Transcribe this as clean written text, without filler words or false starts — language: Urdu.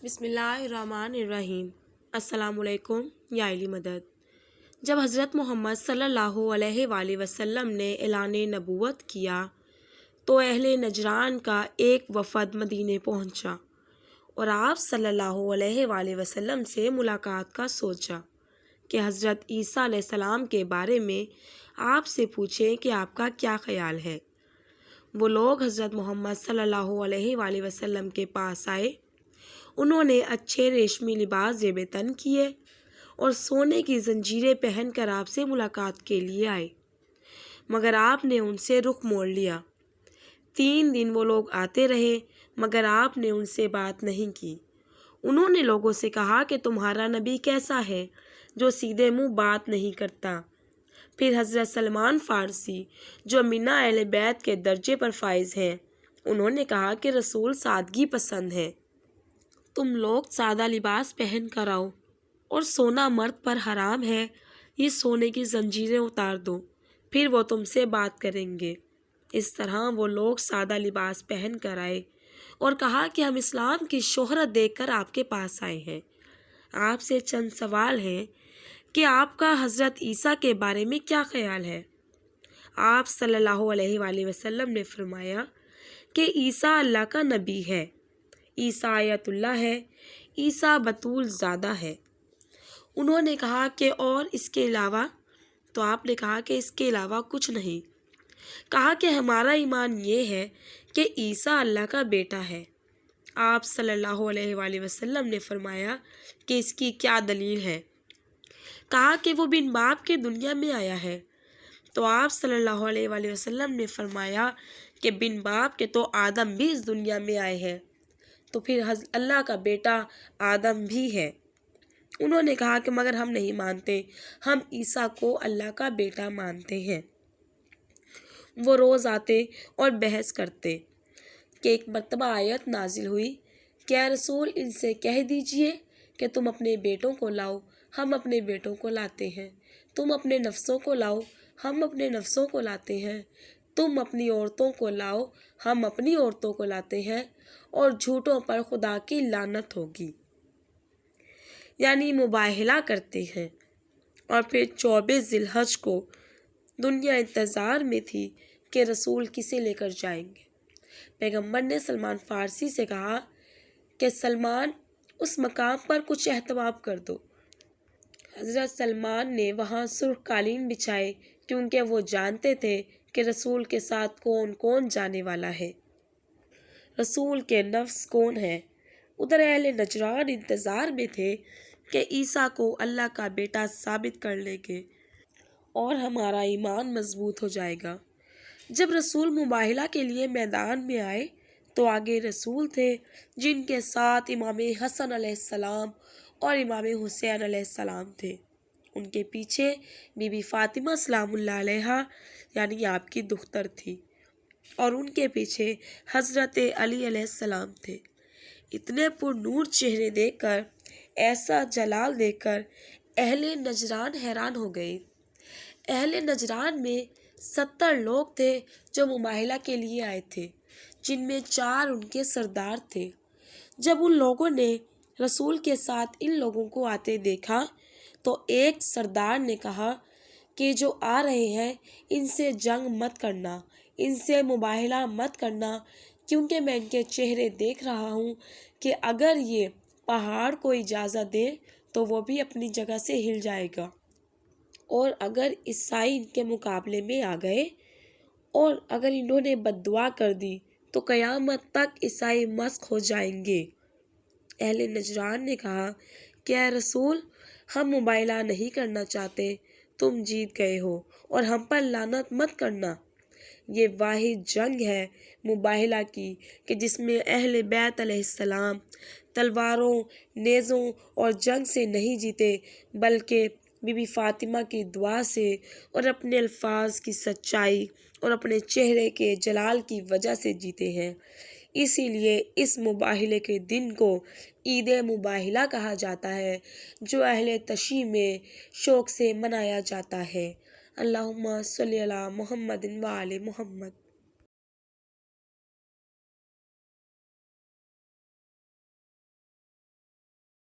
بسم اللہ الرحمن الرحیم۔ السلام علیکم یا علی مدد۔ جب حضرت محمد صلی اللہ علیہ وآلہ وسلم نے اعلان نبوت کیا تو اہل نجران کا ایک وفد مدینے پہنچا اور آپ صلی اللہ علیہ وآلہ وسلم سے ملاقات کا سوچا کہ حضرت عیسیٰ علیہ السلام کے بارے میں آپ سے پوچھیں کہ آپ کا کیا خیال ہے۔ وہ لوگ حضرت محمد صلی اللہ علیہ وآلہ وسلم کے پاس آئے۔ انہوں نے اچھے ریشمی لباس زیب تن کیے اور سونے کی زنجیریں پہن کر آپ سے ملاقات کے لیے آئے، مگر آپ نے ان سے رخ موڑ لیا۔ 3 دن وہ لوگ آتے رہے مگر آپ نے ان سے بات نہیں کی۔ انہوں نے لوگوں سے کہا کہ تمہارا نبی کیسا ہے جو سیدھے منہ بات نہیں کرتا۔ پھر حضرت سلمان فارسی جو منا اہل بیت کے درجے پر فائز ہیں، انہوں نے کہا کہ رسول سادگی پسند ہے، تم لوگ سادہ لباس پہن کر آؤ، اور سونا مرد پر حرام ہے، یہ سونے کی زنجیریں اتار دو، پھر وہ تم سے بات کریں گے۔ اس طرح وہ لوگ سادہ لباس پہن کر آئے اور کہا کہ ہم اسلام کی شہرت دیکھ کر آپ کے پاس آئے ہیں، آپ سے چند سوال ہیں کہ آپ کا حضرت عیسیٰ کے بارے میں کیا خیال ہے۔ آپ صلی اللہ علیہ وآلہ وسلم نے فرمایا کہ عیسیٰ اللہ کا نبی ہے، عیسیٰ آیت اللہ ہے، عیسیٰ بطول زادہ ہے۔ انہوں نے کہا کہ اور اس کے علاوہ؟ تو آپ نے کہا کہ اس کے علاوہ کچھ نہیں۔ کہا کہ ہمارا ایمان یہ ہے کہ عیسیٰ اللہ کا بیٹا ہے۔ آپ صلی اللہ علیہ وآلہ وسلم نے فرمایا کہ اس کی کیا دلیل ہے؟ کہا کہ وہ بن باپ کے دنیا میں آیا ہے۔ تو آپ صلی اللہ علیہ وآلہ وسلم نے فرمایا کہ بن باپ کے تو آدم بھی اس دنیا میں آئے ہیں، تو پھر اللہ کا بیٹا آدم بھی ہے۔ انہوں نے کہا کہ مگر ہم نہیں مانتے، ہم عیسیٰ کو اللہ کا بیٹا مانتے ہیں۔ وہ روز آتے اور بحث کرتے کہ ایک مرتبہ آیت نازل ہوئی کہ اے رسول ان سے کہہ دیجئے کہ تم اپنے بیٹوں کو لاؤ، ہم اپنے بیٹوں کو لاتے ہیں، تم اپنے نفسوں کو لاؤ، ہم اپنے نفسوں کو لاتے ہیں، تم اپنی عورتوں کو لاؤ، ہم اپنی عورتوں کو لاتے ہیں، اور جھوٹوں پر خدا کی لعنت ہوگی، یعنی مباہلہ کرتے ہیں۔ اور پھر 24 ذی الحج کو دنیا انتظار میں تھی کہ رسول کسے لے کر جائیں گے۔ پیغمبر نے سلمان فارسی سے کہا کہ سلمان اس مقام پر کچھ اہتمام کر دو۔ حضرت سلمان نے وہاں سرخ قالین بچھائے کیونکہ وہ جانتے تھے کہ رسول کے ساتھ کون کون جانے والا ہے، رسول کے نفس کون ہے۔ ادھر اہل نجران انتظار میں تھے کہ عیسیٰ کو اللہ کا بیٹا ثابت کر لیں گے اور ہمارا ایمان مضبوط ہو جائے گا۔ جب رسول مباہلہ کے لیے میدان میں آئے تو آگے رسول تھے جن کے ساتھ امام حسن علیہ السلام اور امام حسین علیہ السلام تھے، ان کے پیچھے بی بی فاطمہ سلام اللہ علیہا یعنی آپ کی دختر تھی، اور ان کے پیچھے حضرت علی علیہ السلام تھے۔ اتنے پر نور چہرے دیکھ کر، ایسا جلال دیکھ کر اہل نجران حیران ہو گئے۔ اہل نجران میں 70 لوگ تھے جو مباہلہ کے لیے آئے تھے، جن میں 4 ان کے سردار تھے۔ جب ان لوگوں نے رسول کے ساتھ ان لوگوں کو آتے دیکھا تو ایک سردار نے کہا کہ جو آ رہے ہیں ان سے جنگ مت کرنا، ان سے مباہلہ مت کرنا، کیونکہ میں ان کے چہرے دیکھ رہا ہوں کہ اگر یہ پہاڑ کو اجازت دے تو وہ بھی اپنی جگہ سے ہل جائے گا، اور اگر عیسائی ان کے مقابلے میں آ گئے اور اگر انہوں نے بد دعا کر دی تو قیامت تک عیسائی مسخ ہو جائیں گے۔ اہل نجران نے کہا کہ اے رسول ہم مباہلہ نہیں کرنا چاہتے، تم جیت گئے ہو اور ہم پر لعنت مت کرنا۔ یہ واحد جنگ ہے مباہلہ کی کہ جس میں اہل بیت علیہ السلام تلواروں، نیزوں اور جنگ سے نہیں جیتے بلکہ بی بی فاطمہ کی دعا سے اور اپنے الفاظ کی سچائی اور اپنے چہرے کے جلال کی وجہ سے جیتے ہیں۔ اسی لیے اس مباہلے کے دن کو عید مباہلہ کہا جاتا ہے، جو اہل تشیع میں شوق سے منایا جاتا ہے۔ اللہم صلی علی محمد و آل محمد۔